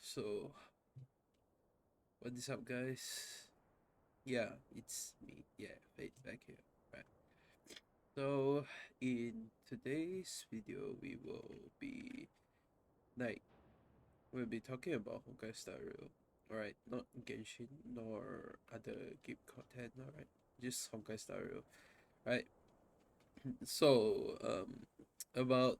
So, what is up, guys? Yeah, it's me. Yeah, Faith back here. Right. So, in today's video, like we'll be talking about Honkai Star Rail. Alright, not Genshin nor other game content. Alright, just Honkai Star Rail. Right. So, about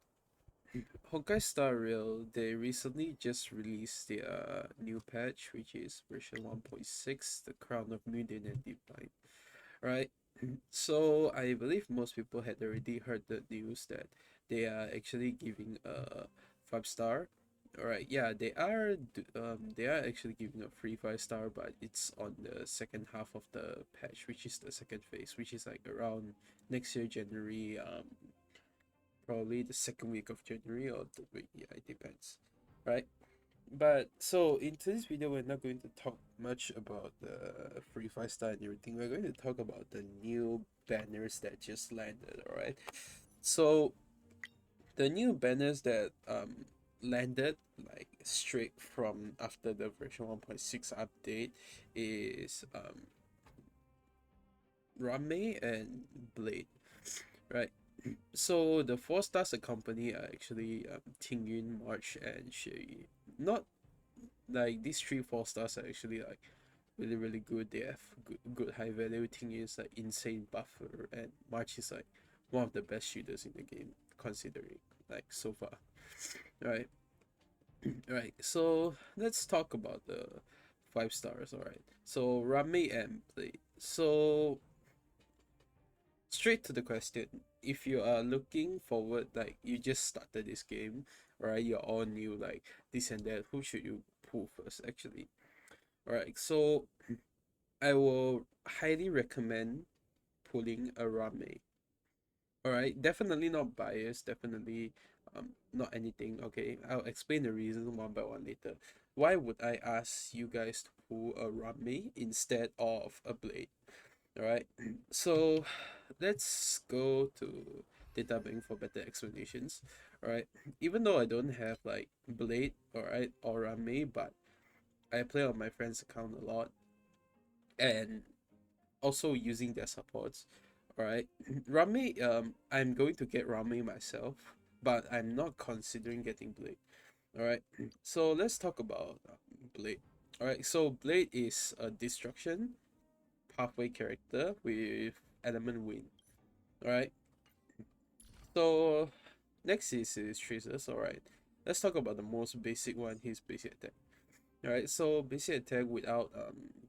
Honkai Star Rail, they recently just released their new patch, which is version 1.6, the Crown of Munin and Divine. Right? So I believe most people had already heard the news that they are actually giving a 5 star. Alright, yeah, they are actually giving a free 5 star, but it's on the second half of the patch, which is the second phase, which is like around next year January, probably the second week of January or the week, yeah, it depends. Right? But so in today's video, we're not going to talk much about the free 5 star and everything. We're going to talk about the new banners that just landed. All right. So the new banners that landed like straight from after the version 1.6 update is Rame and Blade. Right. So the 4 stars accompany are actually Tingyun, March, and Shui. Not like these 3 4 stars are actually like really good. They have good high value. Thing is like insane buffer, and March is like one of the best shooters in the game considering like so far. Right. Right. So let's talk about the 5 stars. All right. So Rami and Blade. So straight to the question. If you are looking forward, like you just started this game, right? You're all new, like this and that. Who should you pull first? Actually, all right. So I will highly recommend pulling a Rame. Alright, definitely not biased, definitely not anything. Okay, I'll explain the reason one by one later. Why would I ask you guys to pull a Rame instead of a Blade? Alright, so let's go to data bank for better explanations. Alright, even though I don't have like Blade, alright, or Rame, but I play on my friend's account a lot and also using their supports. Alright. Rami, I'm going to get Rami myself, but I'm not considering getting Blade. Alright. So let's talk about Blade. Alright, so Blade is a destruction pathway character with element wind. Alright. So next is his traces. Alright. Let's talk about the most basic one, his basic attack. Alright, so basic attack without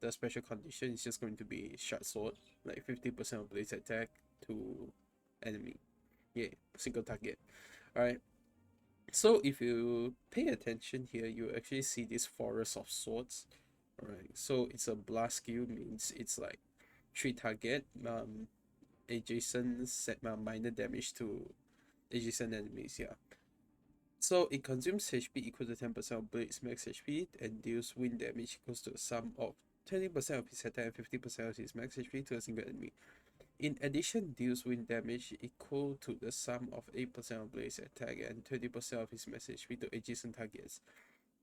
the special condition is just going to be short sword, like 50% of blaze attack to enemy. Yeah, single target. Alright. So if you pay attention here, you actually see this forest of swords. Alright, so it's a blast skill, means it's like 3 target adjacent set minor damage to adjacent enemies, yeah. So it consumes HP equal to 10% of Blade's max HP and deals wind damage equals to a sum of 20% of his attack and 50% of his max HP to a single enemy. In addition, deals wind damage equal to the sum of 8% of Blade's attack and 20% of his max HP to adjacent targets.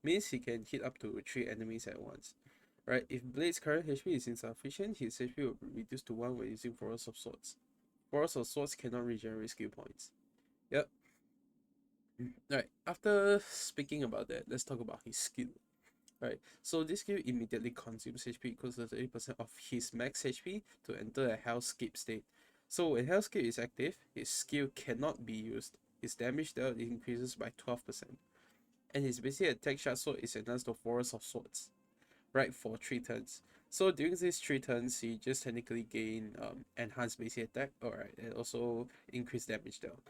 Means he can hit up to 3 enemies at once. Right, if Blade's current HP is insufficient, his HP will be reduced to 1 when using Forest of Swords. Forest of Swords cannot regenerate skill points. Yep. Alright, after speaking about that, let's talk about his skill. Right, so this skill immediately consumes HP equals to 30% of his max HP to enter a hellscape state. So when hellscape is active, his skill cannot be used. His damage dealt increases by 12%. And his basic attack shot sword is enhanced to Forest of Swords. Right, for 3 turns. So during these 3 turns, he just technically gain enhanced basic attack, alright, and also increased damage dealt.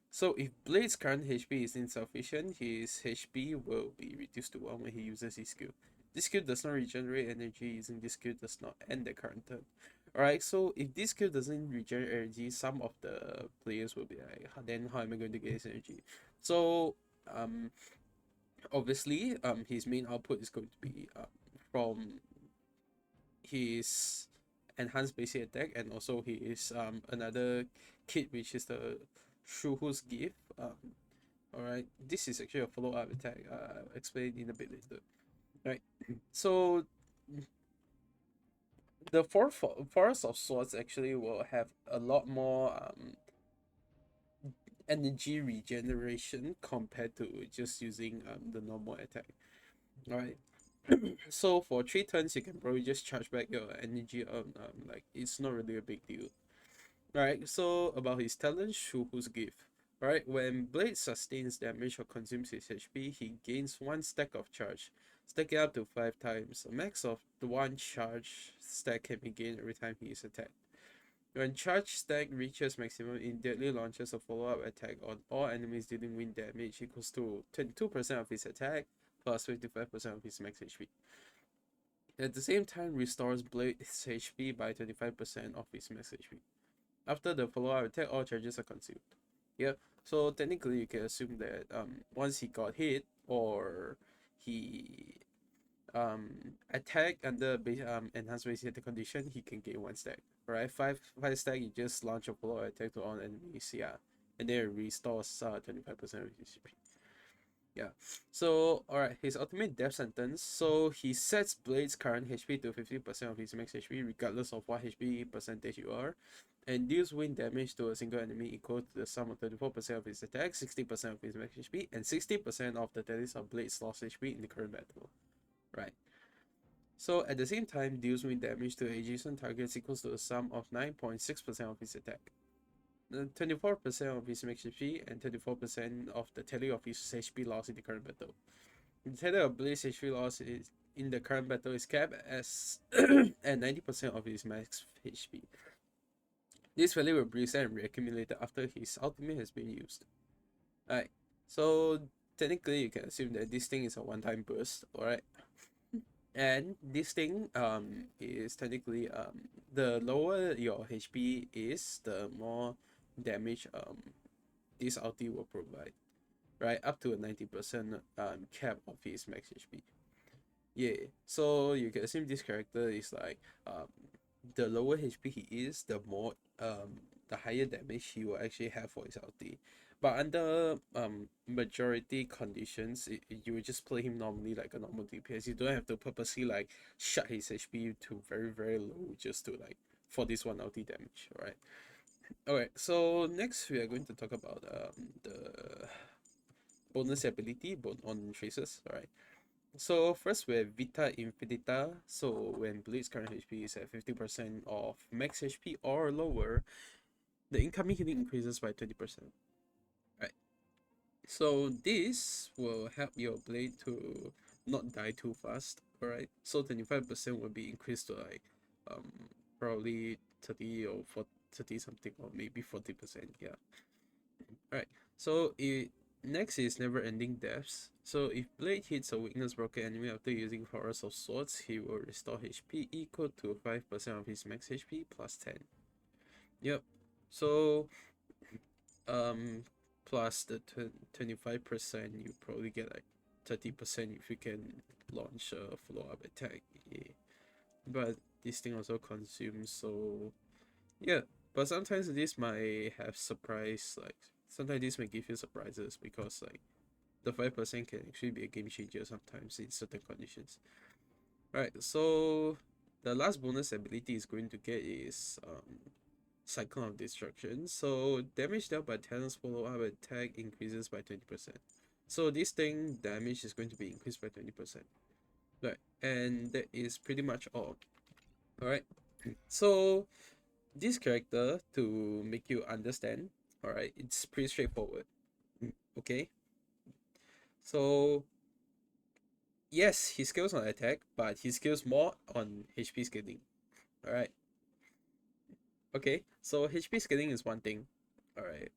So if Blade's current HP is insufficient, his HP will be reduced to 1 when he uses his skill. This skill does not regenerate energy, using this skill does not end the current turn. Alright, so if this skill doesn't regenerate energy, some of the players will be like, then how am I going to get his energy? So obviously his main output is going to be from his enhanced basic attack and also his another kit, which is the Shuhu's gift. Alright, this is actually a follow-up attack. I'll explain in a bit later. right? So the Forest of Swords actually will have a lot more energy regeneration compared to just using the normal attack. Alright. So for 3 turns you can probably just charge back your energy like it's not really a big deal. Alright, so about his talent, Shuhu's Gift. Alright, when Blade sustains damage or consumes his HP, he gains 1 stack of charge. Stack it up to 5 times. A max of the 1 charge stack can be gained every time he is attacked. When charge stack reaches maximum, it immediately launches a follow-up attack on all enemies dealing wind damage equals to 22% of his attack plus 55% of his max HP. At the same time, restores Blade's HP by 25% of his max HP. After the follow-up attack, all charges are consumed. Yep. So technically, you can assume that once he got hit or he attack under enhanced basic attack condition, he can gain 1 stack. Right, five stack, you just launch a follow attack to all enemies, yeah, and then it restores 25% of his HP. Yeah. So alright, his ultimate death sentence. So he sets Blade's current HP to 50% of his max HP, regardless of what HP percentage you are, and deals wind damage to a single enemy equal to the sum of 34% of his attack, 60% of his max HP, and 60% of the tally of Blade's lost HP in the current battle. Right. So at the same time, deals wind damage to adjacent targets equals to the sum of 9.6% of his attack, 24% of his max HP, and 34% of the tally of his HP loss in the current battle. The tally of Blaze HP loss is in the current battle is capped as at 90% of his max HP. This value will be reset and reaccumulated after his ultimate has been used. Alright, so technically you can assume that this thing is a one-time burst, alright? And this thing is technically the lower your HP is, the more damage this ulti will provide, right? Up to a 90% cap of his max HP. Yeah, so you can assume this character is like the lower HP he is, the more the higher damage he will actually have for his ulti. But under majority conditions, you would just play him normally like a normal DPS. You don't have to purposely like shut his HP to very very low just to like for this one ulti damage, right? Alright, so next we are going to talk about the bonus ability on traces, alright. So first we have Vita Infinita. So when Blade's current HP is at 50% of max HP or lower, the incoming healing increases by 20%. Right. So this will help your blade to not die too fast. Alright. So 25% will be increased to like probably 30 or 40, 30 something, or maybe 40%. Yeah. Alright. So next is Never Ending Deaths. So if Blade hits a weakness broken enemy after using Forest of Swords, he will restore HP equal to 5% of his max HP plus 10. Yep. So plus the 25%, you probably get like 30% if you can launch a follow-up attack. Yeah. But this thing also consumes, so yeah. But sometimes this might have surprise, like sometimes this may give you surprises because like the 5% can actually be a game changer sometimes in certain conditions. Right, so the last bonus ability is going to get is Cyclone of Destruction. So damage dealt by talent's follow-up attack increases by 20%. So this thing damage is going to be increased by 20%. Right, and that is pretty much all. Alright, so this character, to make you understand, alright, it's pretty straightforward. Okay, so yes, he scales on attack, but he scales more on HP scaling. Alright. Okay, so HP scaling is one thing. Alright.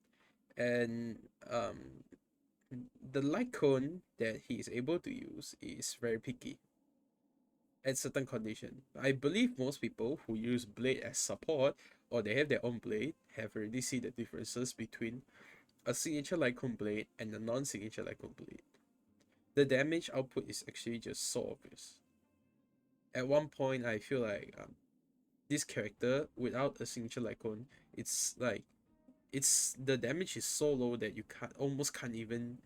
And the light cone that he is able to use is very picky at certain condition. I believe most people who use blade as support or they have their own blade have already seen the differences between a signature light cone blade and a non-signature light cone blade. The damage output is actually just so obvious. At one point, I feel like this character without a signature light cone, it's like the damage is so low that you almost can't even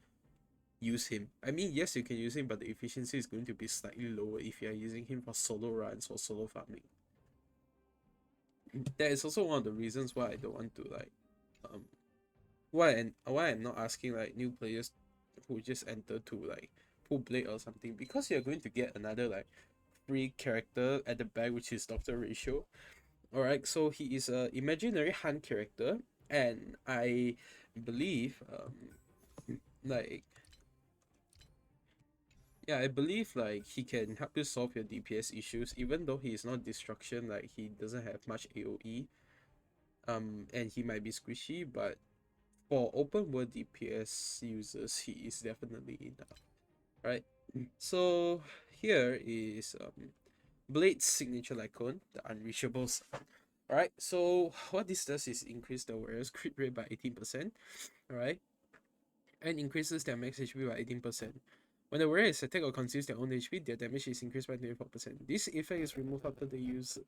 use him. I mean, yes, you can use him, but the efficiency is going to be slightly lower if you are using him for solo runs or solo farming. That is also one of the reasons why I don't want to like um why I'm not asking like new players who just enter to like pull blade or something, because you're going to get another like free character at the back, which is Doctor Ratio. Alright, so he is a imaginary hunt character, and I believe like yeah, I believe like he can help you solve your DPS issues, even though he is not destruction, like he doesn't have much AoE. And he might be squishy, but for open world DPS users, he is definitely enough. Right? So here is Blade's signature Lycon, the unreachable sun. Alright, so what this does is increase the warrior's crit rate by 18%, alright, and increases their max HP by 18%. When the warrior is attacked or consumes their own HP, their damage is increased by 24%. This effect is removed after the use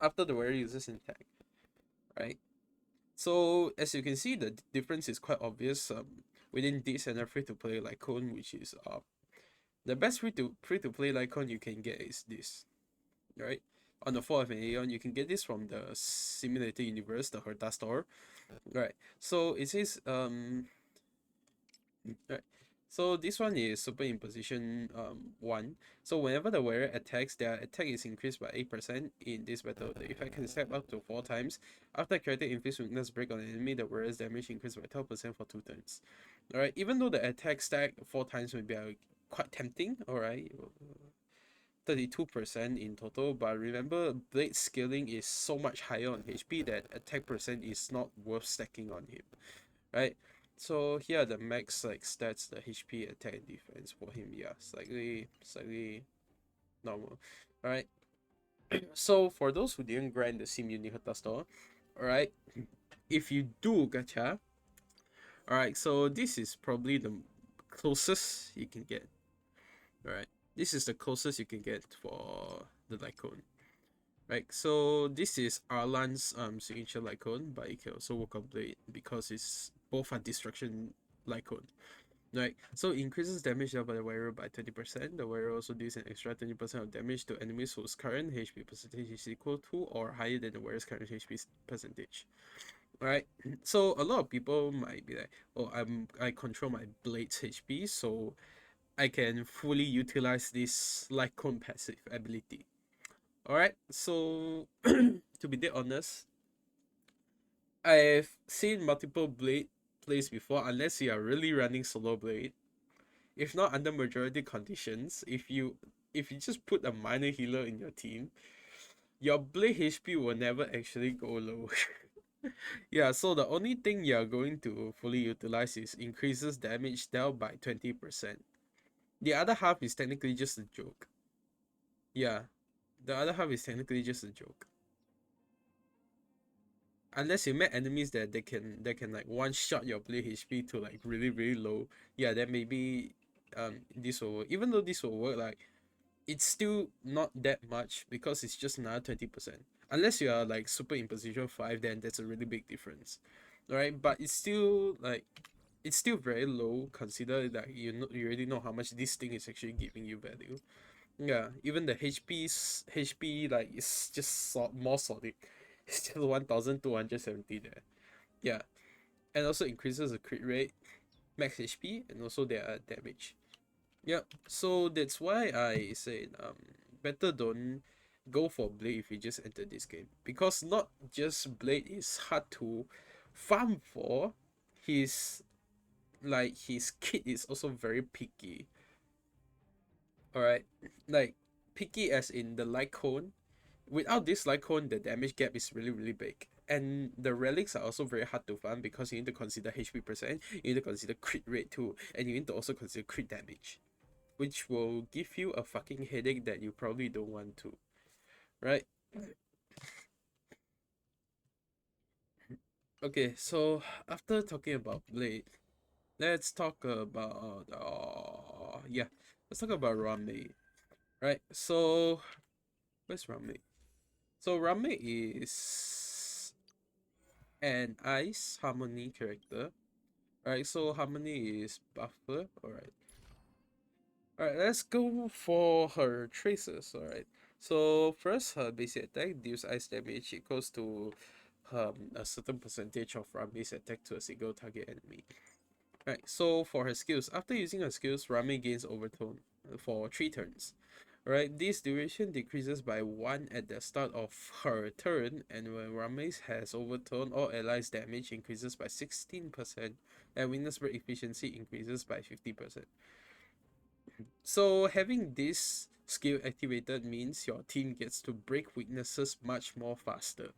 after the warrior uses an attack. Right? So as you can see, the difference is quite obvious within this and a free-to-play Lycon, which is the best free-to-play Lycon you can get is this. Right? On the 4th of an Aeon, you can get this from the simulator universe, the Herta store. Right. So it says right. So this one is super imposition 1. So whenever the warrior attacks, their attack is increased by 8% in this battle. The effect can step up to 4 times. After character inflicts weakness break on an enemy, the warrior's damage increased by 12% for 2 turns. Alright, even though the attack stack 4 times may be quite tempting, alright, 32% in total, but remember blade scaling is so much higher on HP that attack percent is not worth stacking on him, right? So here are the max like stats, the HP, attack, and defense for him. Yeah, slightly normal. Alright. So for those who didn't grind the Sim Unihata store, alright, if you do gacha, alright, so this is probably the closest you can get. Alright. This is the closest you can get for the Lycon. Right, so this is Arlan's signature Lycon, but you can also work on Blade because it's both are destruction Lycon. Right, so increases damage dealt by the warrior by 20%. The warrior also deals an extra 20% of damage to enemies whose current HP percentage is equal to or higher than the warrior's current HP percentage. Right, so a lot of people might be like, oh, I control my Blade's HP, so I can fully utilize this Lycon passive ability. Alright, so to be dead honest, I've seen multiple Blade plays before, unless you are really running solo Blade. If not under majority conditions, if you just put a minor healer in your team, your Blade HP will never actually go low. Yeah, so the only thing you're going to fully utilize is increases damage dealt by 20%. The other half is technically just a joke. Yeah, the other half is technically just a joke. Unless you met enemies that they can like one shot your play HP to like really low, yeah, then maybe this will work. Even though this will work, like it's still not that much because it's just another 20%. Unless you are like super in position 5, then that's a really big difference. Alright, but it's still very low. Consider that you already know how much this thing is actually giving you value. Yeah, even the HP like is just more solid. It's just 1270 there. Yeah, and also increases the crit rate, max HP, and also their damage. Yeah, so that's why I said better don't go for Blade if you just enter this game, because not just Blade is hard to farm for, his his kit is also very picky. Alright, like picky as in the light cone. Without this light cone, the damage gap is really big. And the relics are also very hard to farm because you need to consider HP percent, you need to consider crit rate too, and you need to also consider crit damage, which will give you a fucking headache that you probably don't want to, right? Okay, so after talking about Blade, let's talk about yeah, let's talk about Rame, right? So where's Rame? So Rame is an ice harmony character. Alright, so harmony is buffer. Alright. Alright, let's go for her traces. Alright. So first, her basic attack deals ice damage equals to a certain percentage of Rami's attack to a single target enemy. Right, so for her skills, after using her skills, Rami gains overtone for 3 turns. Right, this duration decreases by 1 at the start of her turn, and when Rami has overtone, all allies' damage increases by 16%, and weakness break efficiency increases by 50%. So having this skill activated means your team gets to break weaknesses much more faster.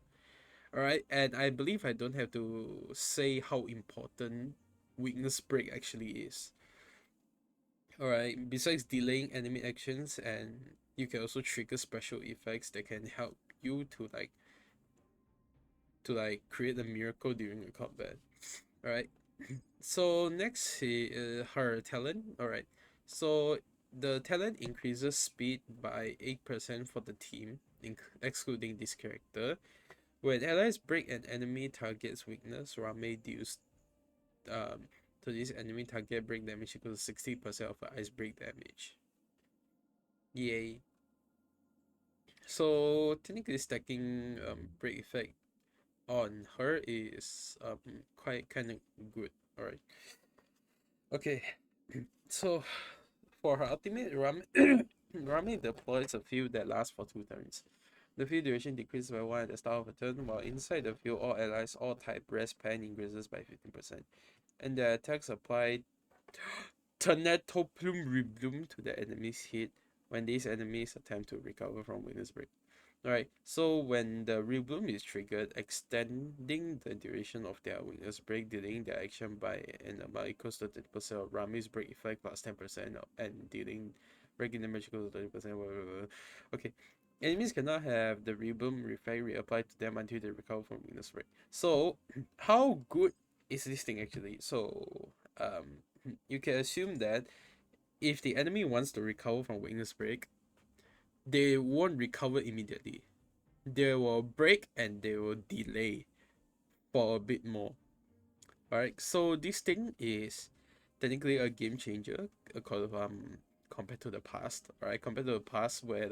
Alright, and I believe I don't have to say how important weakness break actually is. Alright, besides delaying enemy actions, and you can also trigger special effects that can help you to create a miracle during a combat. Alright. So next her talent. Alright. So the talent increases speed by 8% for the team, excluding this character. When allies break an enemy target's weakness, Rame deals um to this enemy target break damage equals 60% of ice break damage. Yay. So technically stacking break effect on her is quite kind of good. Alright. Okay. So for her ultimate, Rami deploys a field that lasts for 2 turns. The field duration decreases by 1 at the start of a turn, while inside the field all allies all type rest pen increases by 15%. And the attacks apply Tornado Plume Rebloom to the enemy's hit when these enemies attempt to recover from weakness break. Alright, so when the rebloom is triggered, extending the duration of their weakness break, dealing their action by an amount equals to 30% of Rami's break effect plus 10%, and dealing breaking damage equals to 30%. Okay, enemies cannot have the rebloom effect reapplied to them until they recover from weakness break. So, how good is this thing actually? So, you can assume that if the enemy wants to recover from weakness break, they won't recover immediately. They will break and they will delay for a bit more. Alright, so this thing is technically a game changer compared to the past. Alright, compared to the past where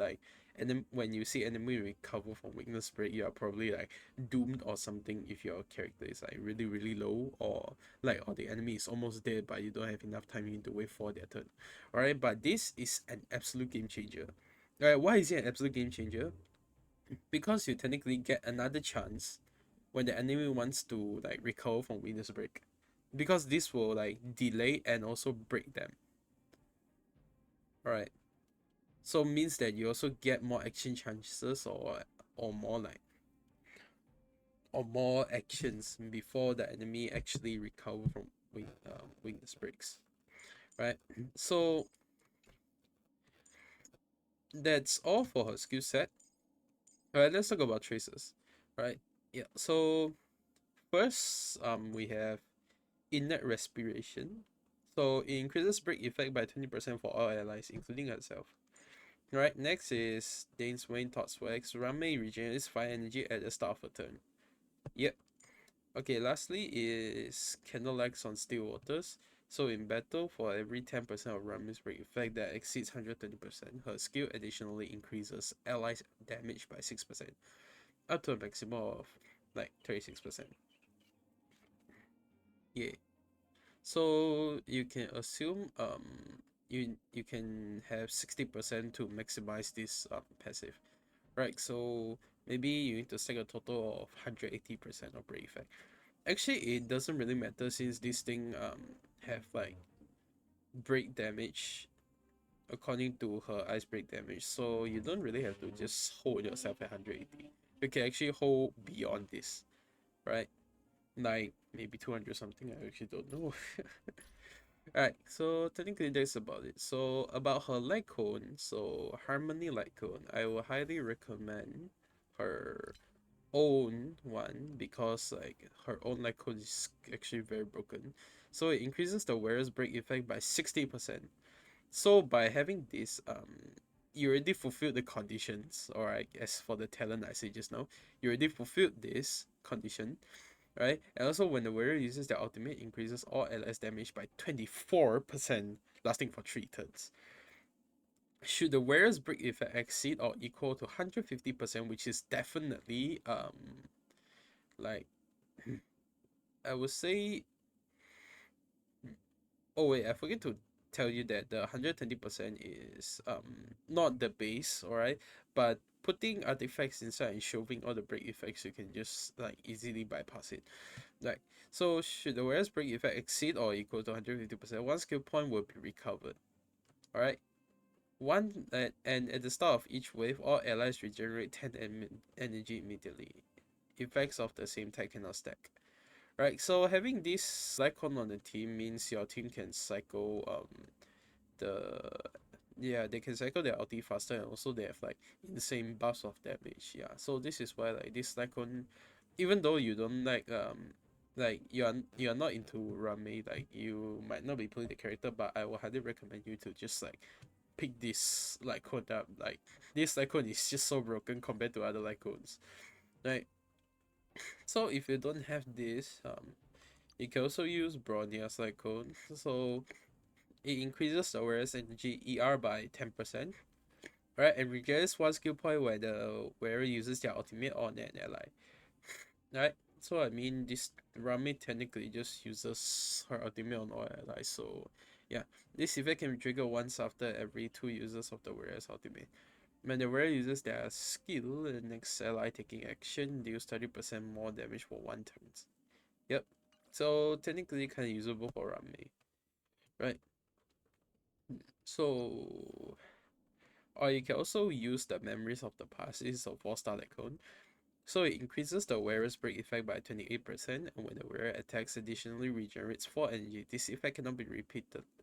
and then when you see enemy recover from weakness break, you are probably like doomed or something if your character is like really low, or the enemy is almost dead but you don't have enough time, you need to wait for their turn. Alright, but this is an absolute game changer. Alright, why is it an absolute game changer? Because you technically get another chance when the enemy wants to like recover from weakness break, because this will like delay and also break them. Right, so means that you also get more action chances, or more like or more actions before the enemy actually recover from weakness breaks. Right, so that's all for her skill set. All right, let's talk about traces. Right, yeah, so first we have inert respiration. So it increases break effect by 20% for all allies, including herself. Right, next is Dane's Wayne Thoughts Wax. Rame regenerates fire energy at the start of a turn. Yep. Okay, lastly is Candlelights on Still Waters. So in battle, for every 10% of Rame's break effect that exceeds 130%, her skill additionally increases allies damage by 6%, up to a maximum of like 36%. Yeah. So you can assume you can have 60% to maximize this passive, right? So maybe you need to stack a total of 180% of break effect. Actually, it doesn't really matter since this thing have like break damage according to her ice break damage. So you don't really have to just hold yourself at 180. You can actually hold beyond this, right? Like maybe 200 something. I actually don't know. Alright, so technically that's about it. So about her light cone, so Harmony light cone, I will highly recommend her own one because like her own light cone is actually very broken. So it increases the wearer's break effect by 60%. So by having this, you already fulfilled the conditions, alright, as for the talent I said just now, you already fulfilled this condition, right? And also when the wearer uses their ultimate, increases all LS damage by 24%, lasting for 3 turns. Should the wearer's break effect exceed or equal to 150%, which is definitely like I would say, oh wait, I forget to tell you that the 120% is not the base, alright? But putting artifacts inside and shoving all the break effects, you can just like easily bypass it. Like, so should the wearer's break effect exceed or equal to 150%, one skill point will be recovered. Alright? And at the start of each wave, all allies regenerate 10 energy immediately. Effects of the same type cannot stack. Right, so having this icon on the team means your team can cycle the yeah, they can cycle their ulti faster, and also they have like insane buffs of damage. Yeah, so this is why like this icon, even though you don't like you're not into Rame, like you might not be playing the character, but I will highly recommend you to just like pick this Lycone up. Like this Lycone is just so broken compared to other Lycones. Right. So if you don't have this, you can also use Bronya's Lycone. So it increases the awareness energy ER by 10%. Right, and regains one skill point when the wearer uses their ultimate on an ally. Right? So I mean this Rami technically just uses her ultimate on all allies, so yeah. This effect can be triggered once after every 2 users of the wearer's ultimate. When the wearer uses their skill, the next ally taking action deals 30% more damage for 1 turn. Yep. So technically kinda usable for Rami. Right? So or you can also use the memories of the past. This is a 4-star icon. So it increases the wearer's break effect by 28%, and when the wearer attacks additionally regenerates 4 energy. This effect cannot be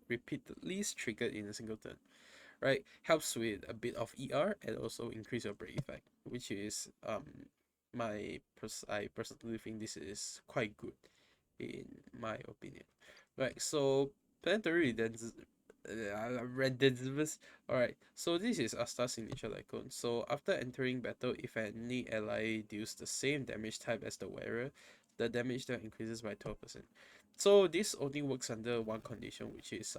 repeatedly triggered in a single turn. Right? Helps with a bit of ER and also increase your break effect, which is I personally think this is quite good in my opinion. Right, so planetary randomness. Alright, so this is Asta's signature icon. So after entering battle, if any ally deals the same damage type as the wearer, the damage that increases by 12%. So this only works under one condition, which is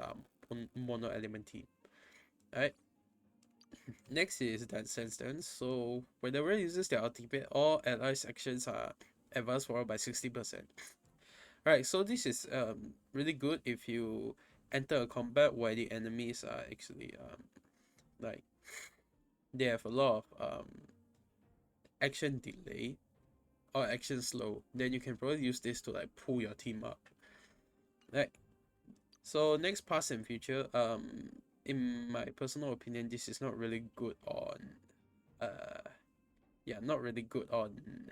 mono element team. Alright, next is Dance Sense Dance. So when the wearer uses their ultimate, all allies actions are advanced forward by 60%. Right, so this is really good if you enter a combat where the enemies are actually like they have a lot of action delay or action slow. Then you can probably use this to like pull your team up. Right. So next, past and future. In my personal opinion, this is not really good on yeah, not really good on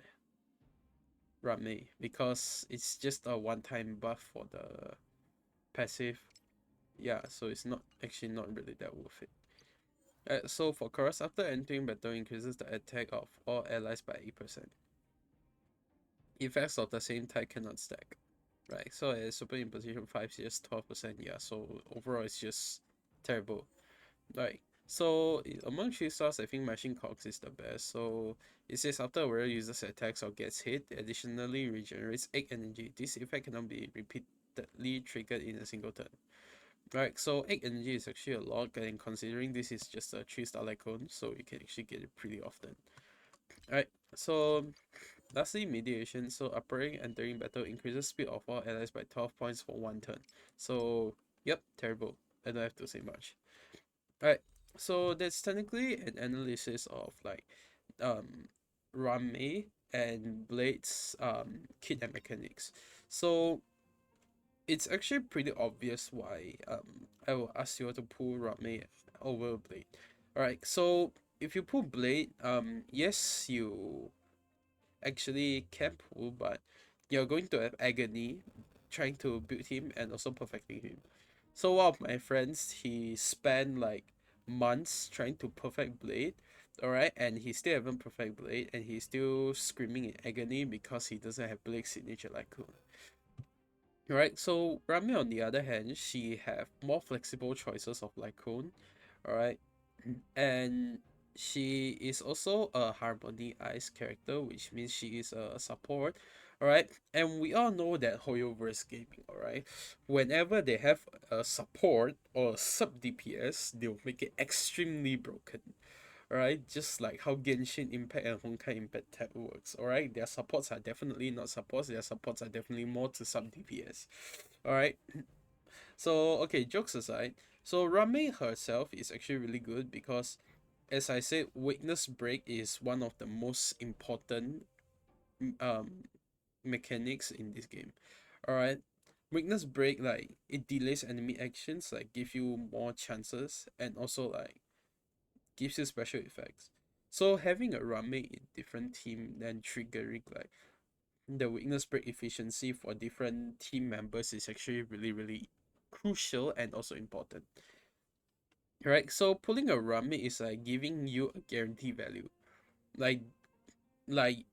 Rame because it's just a one-time buff for the passive. Yeah, so it's not actually not really that worth it. So for Chorus, after entering battle, increases the attack of all allies by 8%. Effects of the same type cannot stack. Right, so it's super in position 5 is just 12%. Yeah, so overall it's just terrible. Right, so among 3 stars, I think Machine Cox is the best. So it says after a warrior uses attacks or gets hit, additionally regenerates 8 energy. This effect cannot be repeatedly triggered in a single turn. Right, so 8 energy is actually a lot, and considering this is just a 3-star icon, so you can actually get it pretty often. Alright, so lastly, mediation. So upgrading entering battle increases speed of all allies by 12 points for 1 turn. So yep, terrible. I don't have to say much. Alright, so that's technically an analysis of like Rame and Blade's kit and mechanics. So it's actually pretty obvious why I will ask you to pull Rame over Blade. Alright, so if you pull Blade, yes, you actually can pull, but you're going to have agony trying to build him and also perfecting him. So one of my friends, he spent like months trying to perfect Blade, alright, and he still haven't perfect Blade, and he's still screaming in agony because he doesn't have Blade signature like Kun. Alright, so Rami on the other hand, she have more flexible choices of Lycone, alright, and she is also a Harmony Ice character, which means she is a support, All right, and we all know that Hoyoverse Gaming, all right, whenever they have a support or a sub DPS, they'll make it extremely broken. All right, just like how Genshin Impact and Honkai Impact Tech works. All right, their supports are definitely not supports. Their supports are definitely more to sub DPS. All right, so okay, jokes aside, so Rame herself is actually really good because, as I said, weakness break is one of the most important um mechanics in this game. All right, weakness break, like it delays enemy actions, like give you more chances, and also like gives you special effects. So having a Rame in different team then triggering like the weakness break efficiency for different team members is actually really crucial and also important. Right? So pulling a Rame is like giving you a guarantee value. Like like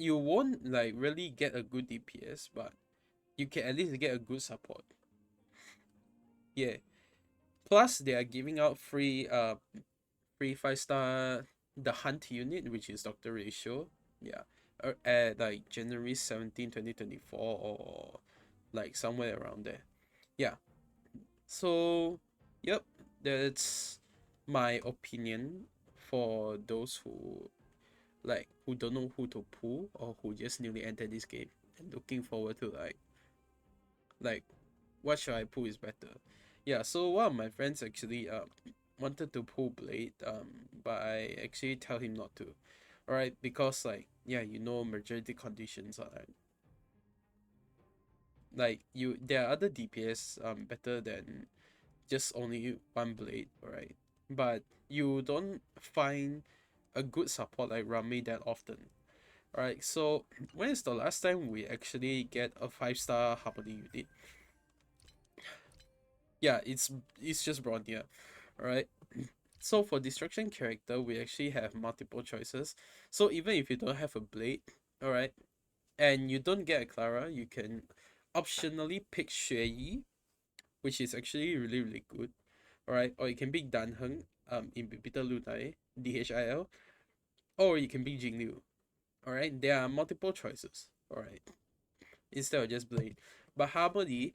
you won't like really get a good DPS, but you can at least get a good support. Yeah. Plus they are giving out free 5-star the hunt unit, which is Doctor Ratio. Yeah. At like January 17, 2024, or like somewhere around there. Yeah. So yep, that's my opinion for those who don't know who to pull or who just newly entered this game and looking forward to like what should I pull is better. Yeah, so one of my friends actually wanted to pull Blade, but I actually tell him not to. Alright, because like yeah, majority conditions are like you there are other DPS better than just only one Blade, alright? But you don't find a good support like Rami that often. Alright, so when is the last time we actually get a 5-star Harmony unit? Yeah, it's just Bronya. Alright. So for destruction character, we actually have multiple choices. So even if you don't have a blade, alright, and you don't get a Clara, you can optionally pick Xue Yi, which is actually really good. Alright, or you can pick Dan Heng, in Peter Lunai, DHIL, or you can pick Jing Liu. Alright, there are multiple choices. Alright, instead of just blade. But Harmony,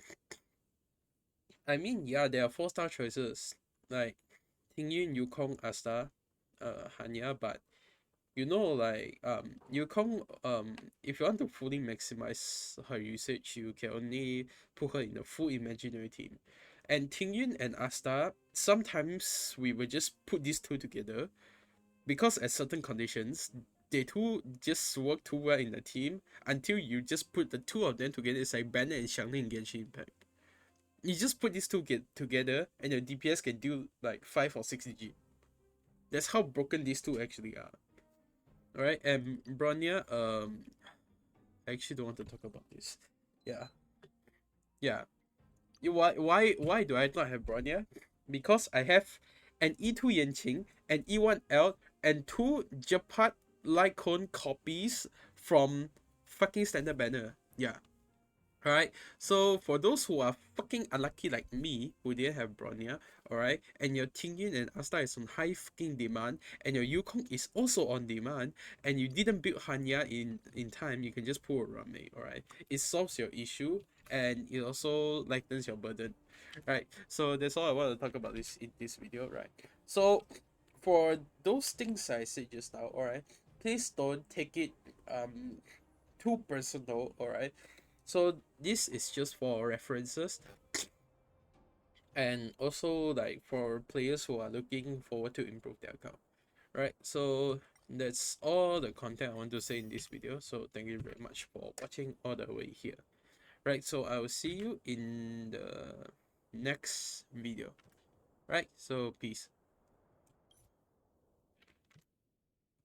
I mean, yeah, there are 4-star choices like Tingyun, Yukong, Asta, Hanya, but like Yukong, if you want to fully maximize her usage, you can only put her in the full imaginary team. And Tingyun and Asta, sometimes we will just put these two together because at certain conditions, they two just work too well in the team until you just put the two of them together. It's like Banner and Xiangling in Genshin Impact. You just put these two together and your DPS can do like 5 or 6 DG. That's how broken these two actually are. Alright, and Bronya, I actually don't want to talk about this. Yeah. Yeah. Why do I not have Bronya? Because I have an E2 Yanqing, an E1 L, and two Japat Lycon copies from fucking Standard Banner. Yeah. Alright, so for those who are fucking unlucky like me, who didn't have Bronya, alright, and your Tingyun and Asta is on high fucking demand, and your Yukong is also on demand, and you didn't build Hanya in time, you can just pull a Rame, alright? It solves your issue, and it also lightens your burden, right? So that's all I want to talk about this in this video, right? So for those things I said just now, alright, please don't take it too personal, alright? So this is just for references and also like for players who are looking forward to improve their account. Right, so that's all the content I want to say in this video. So thank you very much for watching all the way here. Right, so I will see you in the next video. Right, so peace.